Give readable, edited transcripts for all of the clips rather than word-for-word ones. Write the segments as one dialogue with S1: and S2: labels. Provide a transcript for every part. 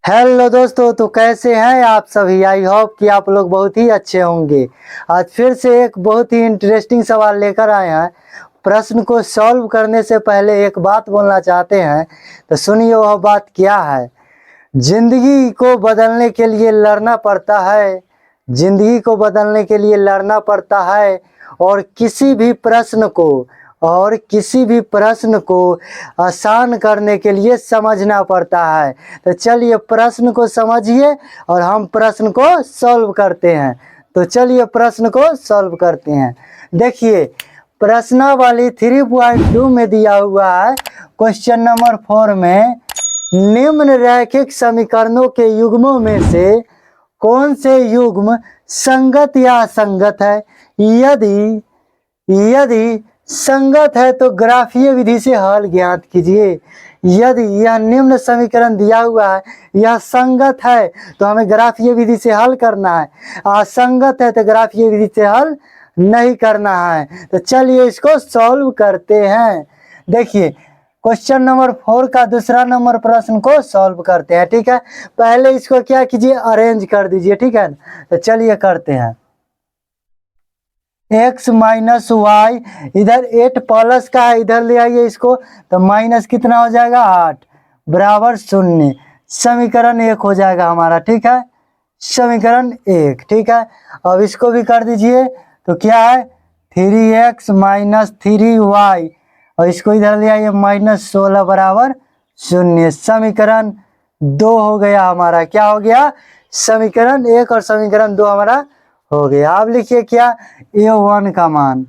S1: Hello दोस्तों, तो कैसे हैं आप सभी। आई होप कि आप लोग बहुत ही अच्छे होंगे। आज फिर से एक बहुत ही इंटरेस्टिंग सवाल लेकर आए हैं। प्रश्न को सॉल्व करने से पहले एक बात बोलना चाहते हैं, तो सुनिए वह बात क्या है। जिंदगी को बदलने के लिए लड़ना पड़ता है। जिंदगी को बदलने के लिए लड़ना पड़ता है और किसी भी प्रश्न को आसान करने के लिए समझना पड़ता है। तो चलिए प्रश्न को समझिए और हम प्रश्न को सॉल्व करते हैं। तो चलिए प्रश्न को सॉल्व करते हैं। देखिए प्रश्नावली 3.2 में दिया हुआ है क्वेश्चन नंबर 4 में, निम्न रैखिक समीकरणों के युग्मों में से कौन से युग्म संगत या असंगत है। यदि यदि संगत है तो ग्राफीय विधि से हल ज्ञात कीजिए। यदि यह निम्न समीकरण दिया हुआ है यह संगत है तो हमें ग्राफीय विधि से हल करना है, असंगत है तो ग्राफीय विधि से हल नहीं करना है। तो चलिए इसको सॉल्व करते हैं। देखिए क्वेश्चन नंबर 4 का दूसरा नंबर प्रश्न को सॉल्व करते हैं। ठीक है, पहले इसको क्या कीजिए, अरेंज कर दीजिए। ठीक है, तो चलिए करते हैं। x माइनस वाई, इधर 8 प्लस का है, इधर ले आइए इसको, तो माइनस कितना हो जाएगा 8 बराबर 0। समीकरण 1 हो जाएगा हमारा। ठीक है, समीकरण 1। ठीक है, अब इसको भी कर दीजिए, तो क्या है 3x माइनस 3y, और इसको इधर ले आइए -16 बराबर 0। समीकरण 2 हो गया हमारा। क्या हो गया, समीकरण 1 और समीकरण 2 हमारा हो गया। अब लिखिए क्या, a1 का मान,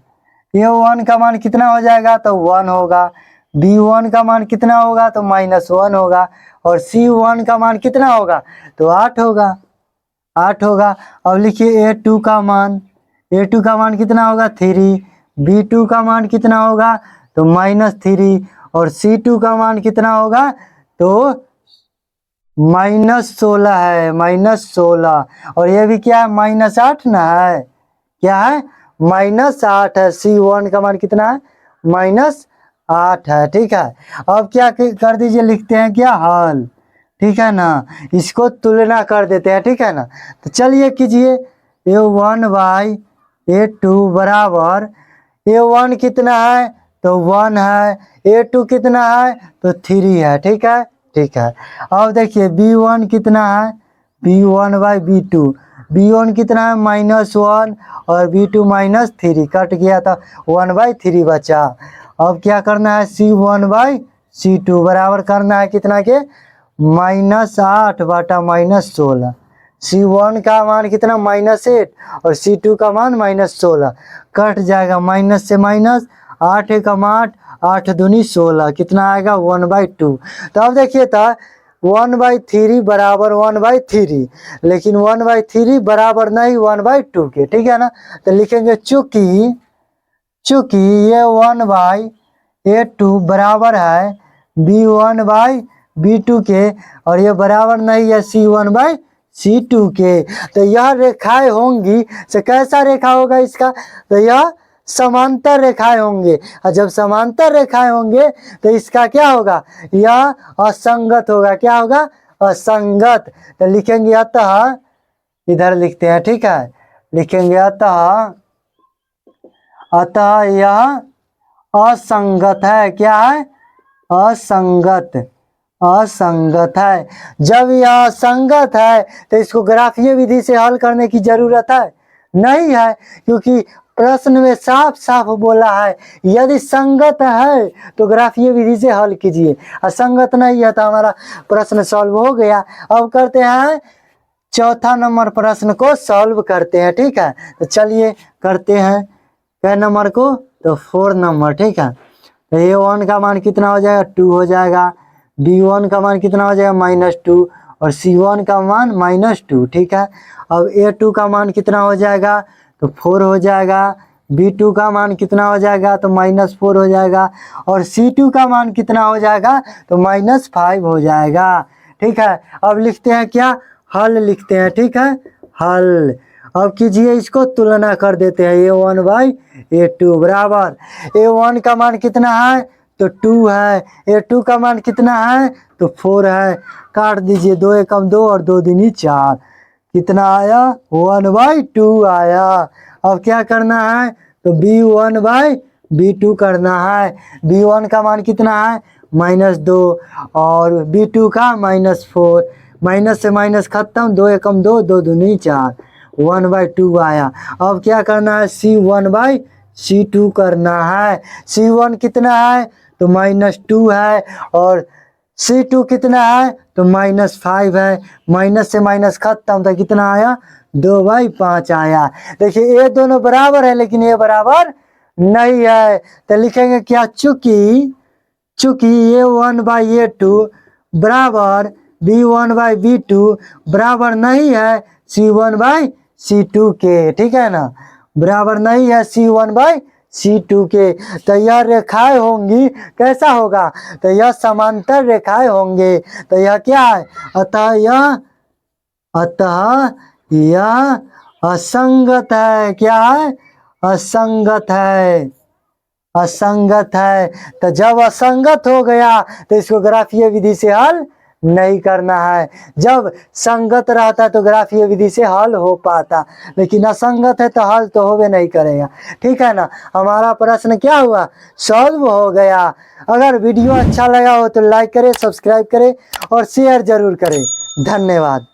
S1: a1 का मान कितना हो जाएगा, तो 1 होगा। b1 का मान कितना होगा, तो -1 होगा। और c1 का मान कितना होगा, तो 8 होगा। 8 होगा। अब लिखिए a2 का मान, a2 का मान कितना होगा 3, b2 का मान कितना होगा, तो -3, और c2 का मान कितना होगा, तो -16 है, -16। और ये भी क्या है, -8 ना है, क्या है -8 है। c1 का मान कितना है, -8 है। ठीक है, अब क्या कर दीजिए, लिखते हैं क्या, हल। ठीक है ना, इसको तुलना कर देते हैं। ठीक है ना, तो चलिए कीजिए, a1 बाई a2 बराबर, a1 कितना है, तो 1 है, a2 कितना है, तो 3 है। ठीक है, ठीक है। अब देखिए b1 कितना है, b1 बाई b2, b1 कितना है -1 और b2 -3, कट गया था 1/3 बचा। अब क्या करना है, c1 बाई c2 बराबर करना है कितना के, -8 बटा -16। c1 का मान कितना -8 और c2 का मान -16, कट जाएगा माइनस से माइनस, 8 एकम 8, 8 दूनी 16, कितना आएगा 1/2। तो अब देखिए था 1/3 बराबर 1/3, लेकिन 1/3 बराबर नहीं 1/2 के। ठीक है ना, तो लिखेंगे चूंकि ये 1/a2 बराबर है b1/b2 के, और ये बराबर नहीं है c1/c2 के। तो यह रेखाएं होंगी, से कैसा रेखा होगा इसका, तो यह समांतर रेखाएं होंगे। और जब समांतर रेखाएं होंगे तो इसका क्या होगा, यह असंगत होगा। क्या होगा, असंगत। तो लिखेंगे अतः, इधर लिखते हैं। ठीक है, लिखेंगे अतः यह असंगत है। क्या है, असंगत, असंगत है। जब यह असंगत है तो इसको ग्राफीय विधि से हल करने की जरूरत है नहीं है, क्योंकि प्रश्न में साफ साफ बोला है यदि संगत है तो ग्राफीय विधि से हल कीजिए, असंगत नहीं है तो हमारा प्रश्न सॉल्व हो गया। अब करते हैं चौथा नंबर प्रश्न को सॉल्व करते हैं। ठीक है, तो चलिए करते हैं कै नंबर को, तो 4 नंबर। ठीक है, तो a1 का मान कितना हो जाएगा, 2 हो जाएगा। b1 का मान कितना हो जाएगा, -2, और c1 का मान -2। ठीक है, अब a2 का मान कितना हो जाएगा, तो 4 हो जाएगा। b2 का मान कितना हो जाएगा, तो -4 हो जाएगा। और c2 का मान कितना हो जाएगा, तो -5 हो जाएगा। ठीक है, अब लिखते हैं क्या, हल लिखते हैं। ठीक है, हल। अब कीजिए इसको तुलना कर देते हैं, a1/a2 बराबर, a1 का मान कितना है तो 2 है, ये 2 का मान कितना है तो 4 है। काट दीजिए, 2 एकम 2 और 2 दूनी 4, कितना आया 1/2 आया। अब क्या करना है तो B1/B2 करना है। B1 का मान कितना है -2 और B2 का -4, माइनस से माइनस खत्म, 2 एकम 2, 2 दूनी 4, 1/2 आया। अब क्या करना है C1/C2 करना है। C1 कितना है तो -2 है और C2 कितना है तो -5 है। माइनस से माइनस खत्म तो कितना आया 2/5 आया। देखिए ये दोनों बराबर है लेकिन ये बराबर नहीं है, तो लिखेंगे क्या, चूंकि ये 1/2 बराबर B1/B2 बराबर नहीं है C1/C2 के, ठीक है ना, बराबर नहीं है C1/C2 के। तो यह रेखाएं होंगी, कैसा होगा तो यह समांतर रेखाएं होंगे। तो यह क्या है, अतः यह असंगत है। क्या है, असंगत है, असंगत है। तो जब असंगत हो गया तो इसको ग्राफीय विधि से हल नहीं करना है। जब संगत रहता है तो ग्राफीय विधि से हल हो पाता, लेकिन असंगत है तो हल तो होवे नहीं करेगा, ठीक है ना। हमारा प्रश्न क्या हुआ, सॉल्व हो गया। अगर वीडियो अच्छा लगा हो तो लाइक करें, सब्सक्राइब करें और शेयर जरूर करें। धन्यवाद।